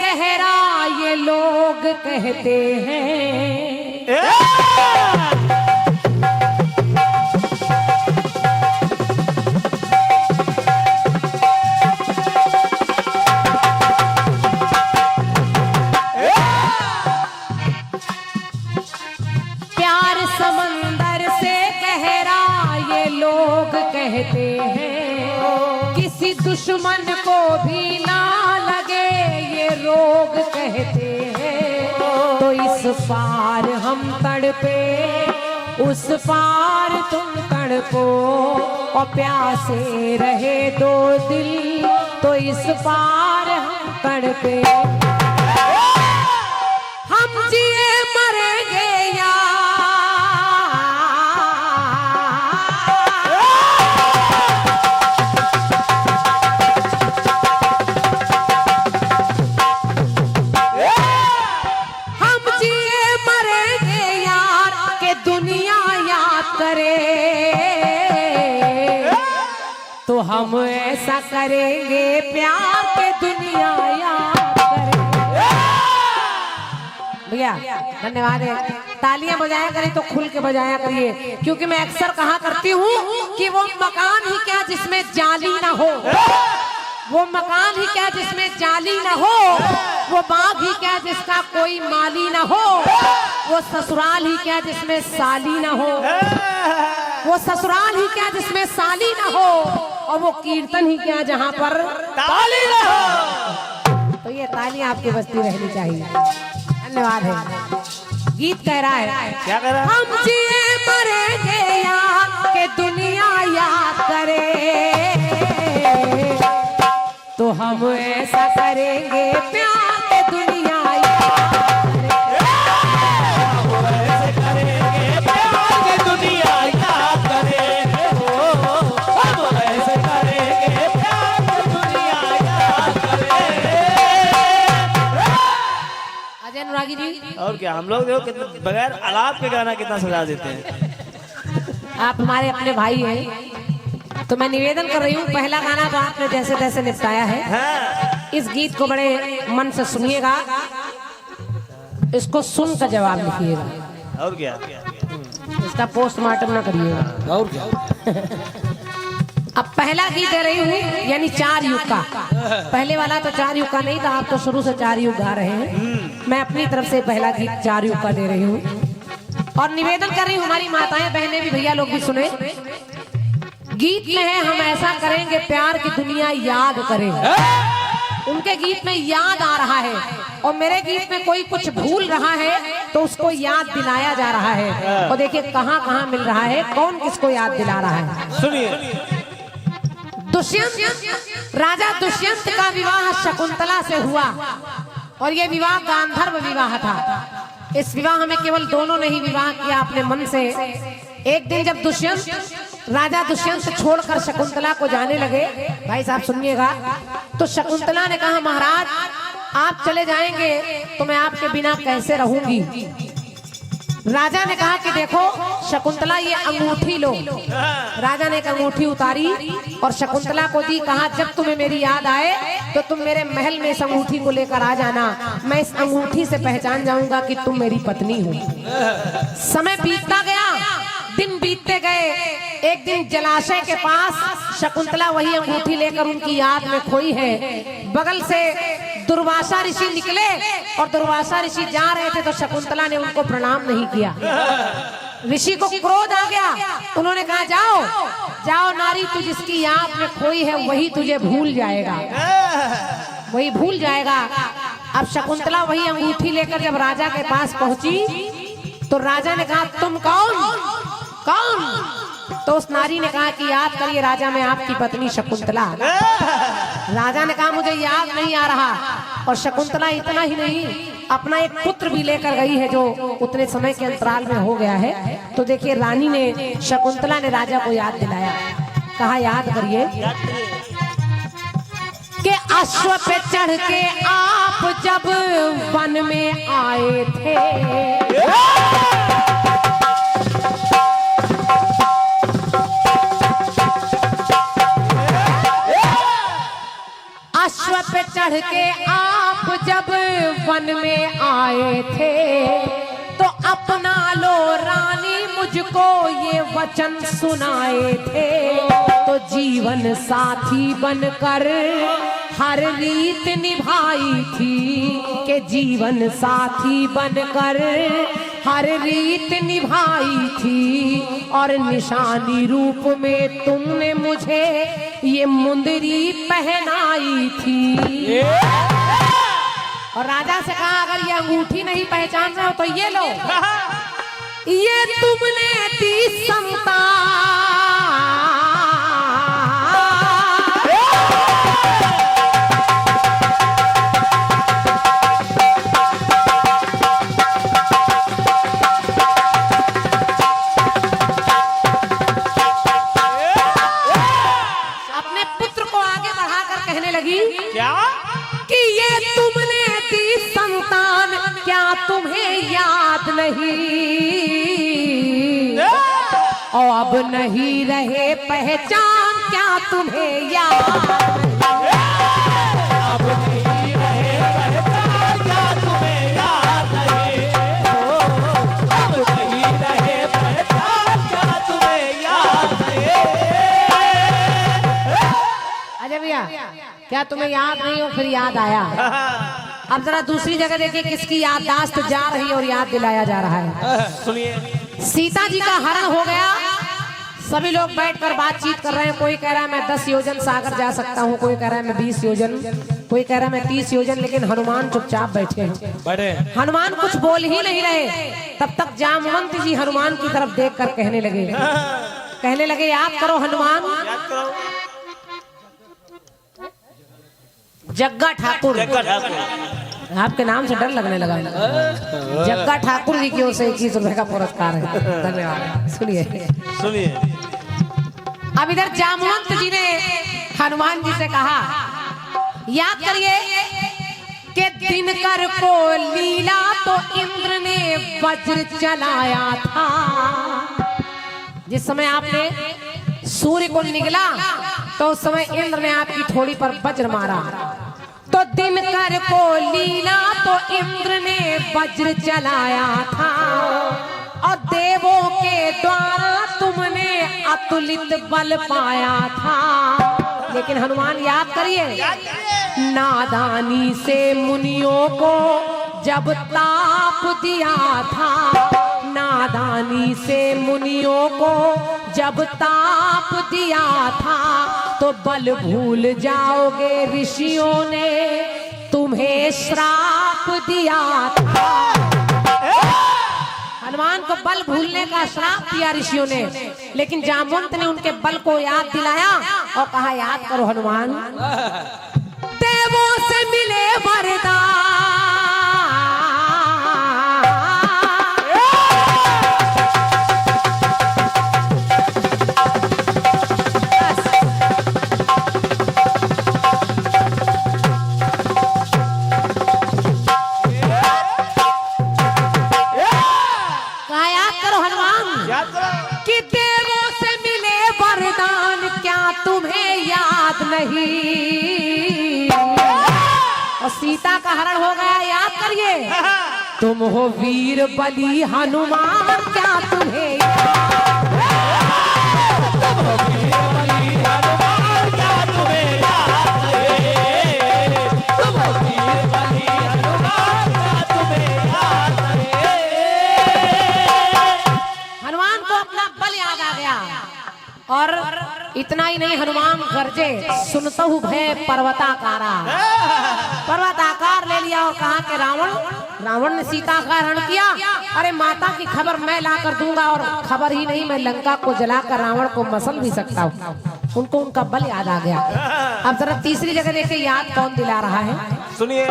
गहरा ये लोग कहते हैं। प्यार समंदर से गहरा ये लोग कहते हैं, किसी दुश्मन को भी ना लगे ये रोग कहते हैं। तो इस पार हम तड़पे, उस पार तुम तड़पो, और प्यासे रहे दो दिल, तो इस पार हम तड़पे। हम जिए मरेंगे तो हम ऐसा करेंगे प्यार के दुनिया याद करेंगे। भैया धन्यवाद है, तालियां बजाया करें तो खुल के बजाया करिए, क्योंकि मैं अक्सर कहा करती हूँ कि वो मकान ही क्या जिसमें जाली ना हो, वो मकान ही क्या जिसमें जाली ना हो, वो बाग ही क्या जिसका कोई माली ना हो, वो ससुराल ही क्या जिसमें साली ना हो, वो ससुराल ही क्या जिसमें साली ना हो, और वो कीर्तन ही क्या जहाँ पर ताली ना हो। तो ये ताली आपकी बजती रहनी चाहिए। धन्यवाद है। गीत कह रहा है, क्या कह रहा है? हम जिए मरेंगे याद के दुनिया याद करे, तो हम ऐसा करेंगे प्यार के दुनिया अनुरागी जी। और क्या, हम लोग देखो कितना बगैर आलाप के गाना कितना सजा देते हैं। आप हमारे अपने भाई हैं, तो मैं निवेदन कर रही हूँ, पहला गाना तो आपने जैसे तैसे निपटाया है, हाँ। इस गीत को बड़े मन से सुनिएगा, इसको सुन कर जवाब लिखिएगा। और क्या, इसका पोस्टमार्टम ना करिएगा। और क्या। अब पहला गीत दे रही हूँ, यानी 4 युग का। पहले वाला तो 4 युग का नहीं था, आप तो शुरू से 4 युग गा रहे हैं। मैं अपनी तरफ से पहला गीत 4 युग का दे रही हूँ, और निवेदन कर रही हूँ हमारी माताएं बहनें भी, भैया लोग भी सुने। गीत में है हम ऐसा करेंगे प्यार की दुनिया याद करे। उनके गीत में याद आ रहा है, और मेरे गीत में कोई कुछ भूल रहा है तो उसको याद दिलाया जा रहा है। और देखिए कहाँ कहाँ मिल रहा है, कौन किसको याद दिला रहा है। सुनिए। दुष्यंत, राजा दुष्यंत का विवाह शकुंतला से हुआ, और यह विवाह गांधर्व विवाह था। इस विवाह में केवल दोनों ने ही विवाह किया अपने मन से। एक दिन जब राजा दुष्यंत छोड़कर शकुंतला को जाने लगे, भाई साहब सुनिएगा, तो शकुंतला ने कहा महाराज आप चले जाएंगे तो मैं आपके बिना कैसे रहूंगी। राजा ने कहा कि देखो शकुंतला ये अंगूठी लो। राजा ने एक अंगूठी उतारी और शकुंतला को दी, कहा जब तुम्हें मेरी याद आए तो तुम मेरे महल में इस अंगूठी को लेकर आ जाना, मैं इस अंगूठी से पहचान जाऊंगा कि तुम मेरी पत्नी हो। समय बीतता गया, दिन बीतते गए। एक दिन जलाशय के पास शकुंतला वही अंगूठी लेकर उनकी याद में खोई है। बगल से दुर्वासा ऋषि निकले, और दुर्वासा ऋषि जा रहे थे तो शकुंतला ने उनको प्रणाम नहीं किया। ऋषि को क्रोध आ गया, उन्होंने कहा जाओ जाओ नारी, तू जिसकी याद में खोई है वही तुझे भूल जाएगा, वही भूल जाएगा। अब शकुंतला वही अंगूठी लेकर जब राजा के पास पहुंची तो राजा ने कहा तुम कौन कौन? तो उस नारी ने कहा कि याद करिए राजा, मैं आपकी पत्नी शकुंतला। राजा ने कहा मुझे याद नहीं आ रहा। और शकुंतला इतना ही नहीं, अपना एक पुत्र भी लेकर गई है जो उतने समय के अंतराल में हो गया है। तो देखिए रानी ने, शकुंतला ने राजा को याद दिलाया, कहा याद करिए कि अश्व पे चढ़ के आप जब वन में आए थे, अश्व पे चढ़ के आप आप जब वन में आए थे तो अपना लो रानी मुझको ये वचन सुनाए थे। तो जीवन साथी बनकर हर रीत निभाई थी, कि जीवन साथी बनकर हर रीत निभाई थी। और निशानी रूप में तुमने मुझे ये मुंदरी पहनाई थी। और राजा से कहा अगर ये अंगूठी नहीं पहचान रहे हो तो ये लो, ये तुमने दी संतान। अपने पुत्र को आगे बढ़ाकर कहने लगी क्या कि ये तुमने दी संतान, क्या तुम्हें याद नहीं? और अब नहीं रहे पहचान, क्या तुम्हें याद? अब नहीं रहे पहचान, क्या तुम्हें याद नहीं? अब नहीं रहे पहचान, क्या तुम्हें याद नहीं? अजय भैया, क्या तुम्हें याद नहीं हो? फिर याद आया। अब जरा दूसरी जगह देखिए किसकी याददाश्त जा रही है और याद दिलाया जा रहा है। सुनिए, सीता जी का हरण हो गया, सभी लोग बैठकर बातचीत कर रहे हैं। कोई कह रहा है मैं 10 योजन सागर जा सकता हूँ, कोई कह रहा है मैं 20 योजन, कोई कह रहा है मैं 30 योजन। लेकिन हनुमान चुपचाप बैठे हैं। बड़े हनुमान कुछ बोल ही नहीं रहे। तब तक जामवंत जी हनुमान की तरफ देखकर कहने लगे याद करो हनुमान। याद करो, जग्गा ठाकुर, जग्गा ठाकुर। आपके नाम से डर लगने लगा। जग्गा ठाकुर जी की ओर से 21 रुपए का पुरस्कार है। धन्यवाद। सुनिए, अब इधर जामवंत जी ने हनुमान जी से कहा याद करिए कि दिनकर को लीला तो इंद्र ने वज्र चलाया था। जिस समय आपने सूर्य को निगला तो उस समय इंद्र ने आपकी ठोड़ी पर वज्र मारा। तो दिनकर को लीला तो इंद्र ने वज्र चलाया था। और देवों के द्वारा तुमने अतुलित बल पाया था। लेकिन हनुमान याद करिए, नादानी से मुनियों को जब ताप दिया था, नादानी से मुनियों को जब ताप दिया था। तो बल भूल जाओगे ऋषियों ने तुम्हें श्राप दिया था। हनुमान को बल भूलने का श्राप दिया ऋषियों ने, लेकिन जामवंत ने उनके बल को याद दिलाया और कहा याद करो हनुमान, देवों से मिले वरदान। कि देवों से मिले वरदान, क्या तुम्हें याद नहीं? और सीता का हरण हो गया, याद करिए। तुम हो वीर बली हनुमान, क्या तुम्हें याद? तुम हो वीर बली हनुमान, क्या तुम्हें याद नहीं? तुम हो वीर बली हनुमान, क्या तुम्हें याद नहीं? हनुमान को अपना बल याद आ गया। और इतना ही नहीं, हनुमान गरजे, सुनतहु भय पर्वताकारा। पर्वताकार ले लिया और कहा कि रावण ने सीता का हरण किया। अरे माता की खबर मैं लाकर दूंगा, और खबर ही नहीं, मैं लंका को जलाकर रावण को मसल भी सकता हूँ। उनको उनका बल याद आ गया। अब जरा तीसरी जगह देखिए याद कौन दिला रहा है। सुनिए,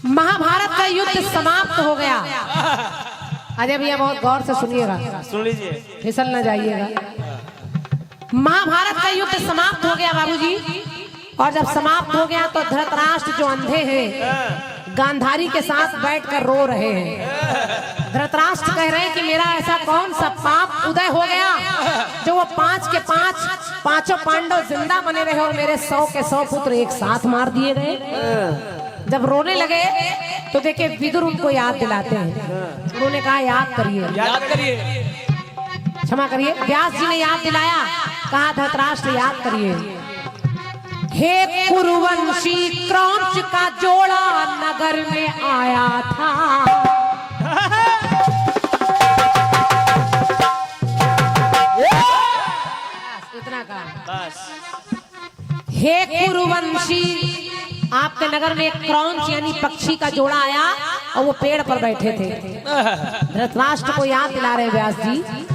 महाभारत का युद्ध समाप्त हो गया। अजय भैया बहुत गौर से सुनिएगा, सुन लीजिए, फिसल न जाइएगा। महाभारत का युद्ध समाप्त हो गया बाबूजी। और जब समाप्त हो गया तो धृतराष्ट्र जो अंधे हैं गांधारी के साथ बैठकर रो रहे हैं। धृतराष्ट्र कह रहे हैं कि मेरा ऐसा कौन सा पाप उदय हो गया जो वो 5 के 5 पांचों पांडव जिंदा बने रहे और मेरे 100 के 100 पुत्र एक साथ मार दिए गए। जब रोने लगे तो देखे विदुर उनको याद दिलाते हैं। उन्होंने कहा याद करिए, याद करिए। क्षमा करिए। व्यास जी ने याद दिलाया, कहा धृतराष्ट्र याद करिए। हे कुरुवंशी क्रौंच का जोड़ा नगर में आया था, इतना कहा बस। हे कुरुवंशी, आपके नगर में एक क्रौंच यानी पक्षी का जोड़ा आया और वो पेड़ पर बैठे थे। धृतराष्ट्र को याद दिला रहे व्यास जी।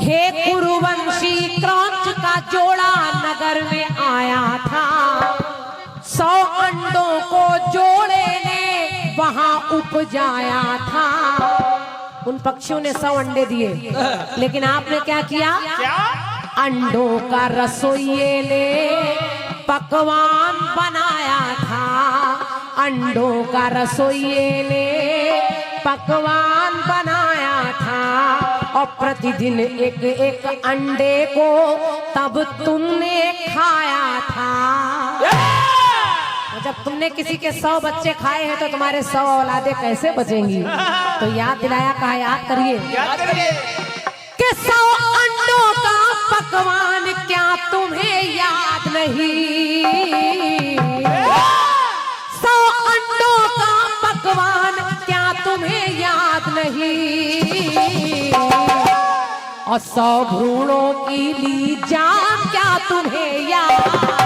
हे कुरुवंशी क्रौंच का जोड़ा नगर में आया था, 100 अंडों को जोड़े ने वहां उपजाया था। उन पक्षियों ने 100 अंडे दिए, लेकिन आपने क्या किया? अंडों का रसोइये ने पकवान बनाया था। अंडों का रसोइये ने पकवान बनाया था, और प्रतिदिन एक एक अंडे को तब तुमने खाया था। जब तुमने किसी के 100 बच्चे खाए हैं तो तुम्हारे 100 औलादे कैसे बचेंगी? तो याद दिलाया, कहा याद करिए कि 100 अंडों का पकवान क्या तुम्हें याद नहीं? 100 अंडों का पकवान क्या तुम्हें याद नहीं? और 100 भ्रूणों की ली जान क्या तुम्हें याद नहीं?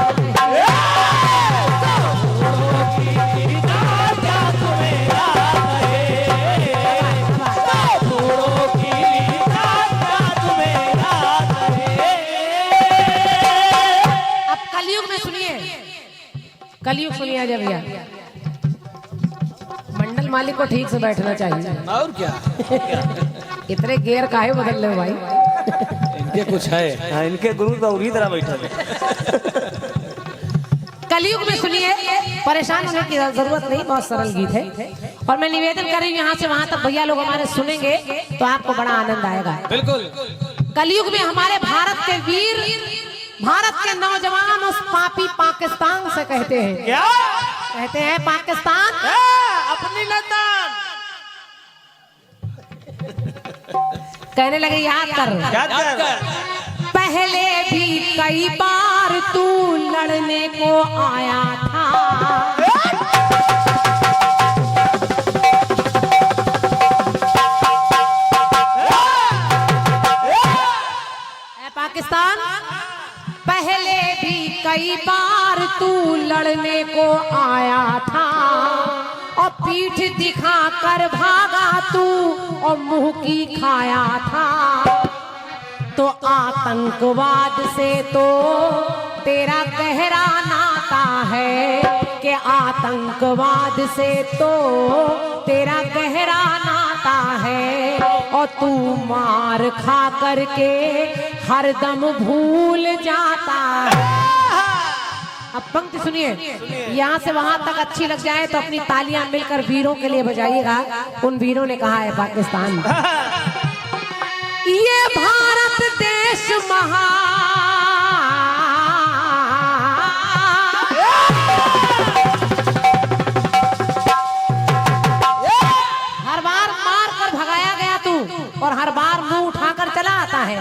कलयुग सुनिए जब भैया, मंडल मालिक को ठीक से बैठना चाहिए। और क्या इतने गेयर काहे बदल रहे हो भाई? इनके कुछ है। हाँ, इनके गुरु तो उसी तरह बैठे हैं। कलयुग में सुनिए, परेशान होने की जरूरत नहीं, बहुत सरल गीत है। और मैं निवेदन कर रही हूँ यहाँ से वहां तक भैया लोग हमारे सुनेंगे तो आपको बड़ा आनंद आएगा। बिल्कुल। कलयुग में हमारे भारत के वीर, भारत के नौजवान उस पापी पाकिस्तान से कहते हैं, क्या कहते हैं? पाकिस्तान अपनी लंदन कहने लगे याद कर, पहले भी कई बार तू लड़ने को आया था। पाकिस्तान, पहले भी कई बार तू लड़ने को आया था, और पीठ दिखा कर भागा तू और मुंह की खाया था। तो आतंकवाद से तो तेरा गहरा नाता है, कि आतंकवाद से तो तेरा गहरा नाता है, और तू मार खा करके हरदम भूल जाता है। अब पंक्ति सुनिए, यहाँ से वहां तक अच्छी लग जाए तो अपनी तालियां मिलकर वीरों के लिए बजाइएगा। उन वीरों ने कहा है पाकिस्तान, ये भारत देश महान, हर बार मार कर भगाया गया तू और हर बार मुंह उठाकर चला आता है।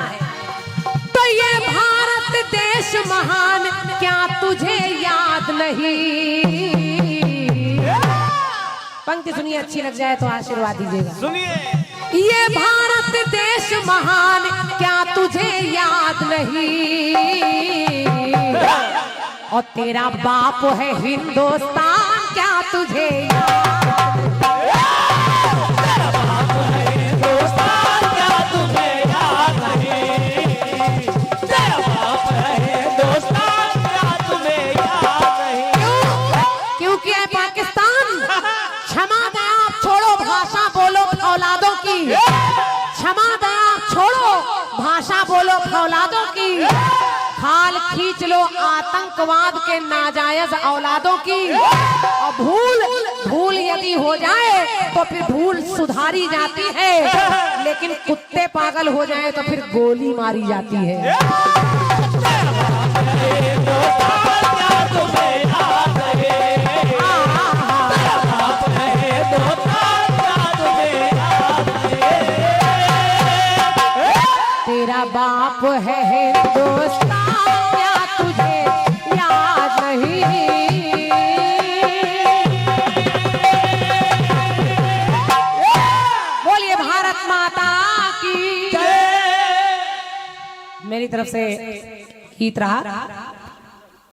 तो ये भारत देश महान क्या तुझे याद नहीं? पंक्ति सुनिए, अच्छी लग जाए तो आशीर्वाद दीजिएगा। सुनिए, ये भारत देश महान क्या तुझे याद नहीं? और तेरा बाप है हिंदुस्तान क्या तुझे याद क्षमा दया छोड़ो, भाषा बोलो औलादों की, खाल खींच लो आतंकवाद के नाजायज औलादों की। और भूल यदि हो जाए तो फिर भूल सुधारी जाती है, लेकिन कुत्ते पागल हो जाए तो फिर गोली मारी जाती है। मेरा बाप है हिंदुस्तान, क्या तुझे याद नहीं। बोलिए भारत माता की। मेरी तरफ से गीत रहा।